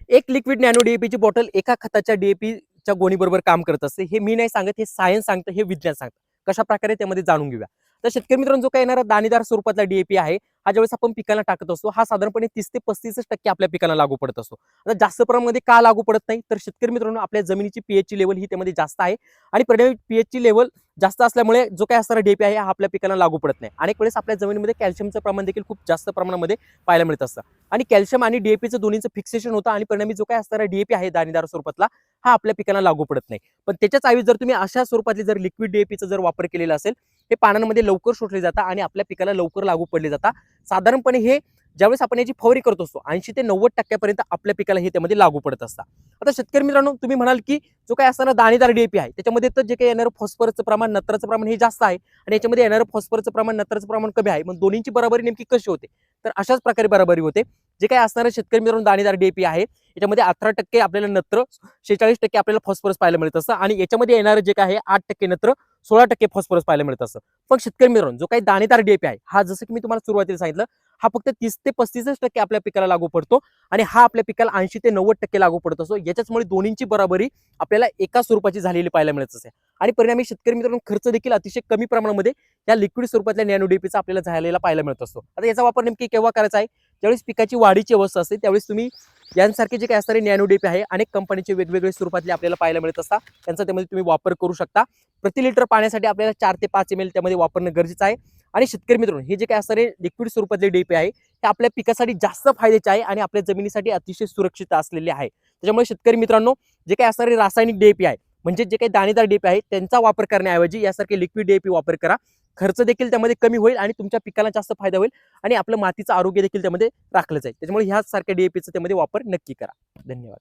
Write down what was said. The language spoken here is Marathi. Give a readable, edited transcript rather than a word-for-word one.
एक लिक्विड नॅनो डीएपीची बॉटल एका खताच्या डीएपीच्या गोणीबरोबर काम करत असते. हे मी नाही सांगत, हे सायन्स सांगतं, हे विज्ञान सांगतं. कशा प्रकारे त्यामध्ये जाणून घेऊया. तर शेतकरी मित्रांनो, जो काही येणारा दाणेदार स्वरूपातला डीएपी आहे, हा ज्यावेळेस आपण पिकांना टाकत असतो, हा साधारणपणे 30 ते 35% आपल्या पिकांना लागू पडत असतो. आता जास्त प्रमाणामध्ये का लागू पडत नाही, तर शेतकरी मित्रांनो, आपल्या जमिनीची पीएचची लेवल ही त्यामध्ये जास्त आहे आणि परिणामी पीएचची लेवल जास्त असल्यामुळे जो काही असणारा डीएपी आहे, हा आपल्या पिकांना लागू पडत नाही. अनेक वेळेस आपल्या जमिनीमध्ये कॅल्शियमचं प्रमाण देखील खूप जास्त प्रमाणामध्ये पाहायला मिळत असतं आणि कॅल्शियम आणि डीएपीचं दोन्हीचं फिक्सेशन होतं आणि परिणामी जो काही असणारा डीएपी आहे दाणेदार स्वरूपातला, हा आपल्या पिकांना लागू पडत नाही. पण त्याच्याच ऐवजी जर तुम्ही अशा स्वरूपातली जर लिक्विड डीएपीचा जर वापर केलेला असेल, हे पानांमध्ये लवकर शोषले जातात आणि आपल्या पिकाला लवकर लागू पडले जातात. साधारणपणे हे ज्यावेळेस आपण याची फवारणी करत असतो 80 ते 90% आपल्या पिकाला हे त्यामध्ये लागू पडत असतात. आता शेतकरी मित्रांनो, तुम्ही म्हणाल की जो काही असणारा दाणेदार डीएपी आहे, त्याच्यामध्ये तर जे काही येणारं फॉस्फरसचं प्रमाण, नत्राचं प्रमाण हे जास्त आहे आणि याच्यामध्ये येणारं फॉस्फरसचं प्रमाण, नत्राचं प्रमाण कमी आहे. मग दोन्हींची बराबरी नेमकी कशी होते? तर अशाच प्रकारे बराबरी होते. जे काही असणारं शेतकरी मित्रांनो दाणेदार डीएपी आहे, याच्यामध्ये 18% आपल्याला नत्र, 46% आपल्याला फॉस्फरस पाहायला मिळत असतं आणि याच्यामध्ये येणारं जे काही आहे 8% नत्र, 16% फॉस्फरस पाहायला मिळत असतं. पण शेतकरी मित्रांनो, जो काही दाणेदार डीएपी आहे, हा जसं की मी तुम्हाला सुरुवातीला सांगितलं, हा फक्त 30 ते 35% आपल्या पिकाला लागू पडतो आणि हा आपल्या पिकाला 80 ते 90% लागू पडत असतो. याच्याचमुळे दोन्हींची बराबरी आपल्याला एका स्वरूपाची झालेली पाहायला मिळत असते आणि परिणामी शेतकरी मित्रांनो, खर्च देखील अतिशय कमी प्रमाणामध्ये या लिक्विड स्वरूपातल्या नॅनो डीएपीचा आपल्याला झालेला पाहायला मिळत असतो. आता याचा वापर नेमकी केव्हा करायचा आहे? ज्यावेळेस पिकाची वाढीची अवस्था असते, त्यावेळेस तुम्ही यांसारखे जे काही असणारे नॅनो डीएपी आहे, अनेक कंपनीचे वेगवेगळे स्वरूपातले आपल्याला पाहायला मिळत असतात. त्यांचा त्यामध्ये तुम्ही वापर करू शकता. प्रति लिटर पाण्यासाठी आपल्याला 4 ते 5 ml त्यामध्ये वापरणं गरजेचं आहे. आणि शेतकरी मित्रांनो, हे जे काही असणारे लिक्विड स्वरूपातले डीएपी आहे, हे आपल्या पिकासाठी जास्त फायद्याचे आहे आणि आपल्या जमिनीसाठी अतिशय सुरक्षित असलेले आहे. त्याच्यामुळे शेतकरी मित्रांनो, जे काही असणारे रासायनिक डीएपी आहे, म्हणजे जे काही दाणेदार डीएपी आहे, त्यांचा वापर करण्याऐवजी यासारखे लिक्विड डीएपी वापर करा. खर्च देखील त्यामध्ये कमी होईल आणि तुमच्या पिकाला जास्त फायदा होईल आणि आपलं मातीचं आरोग्य देखील त्यामध्ये राखलं जाईल. त्याच्यामुळे ह्यासारख्या डीएपीचा त्यामध्ये वापर नक्की करा. धन्यवाद.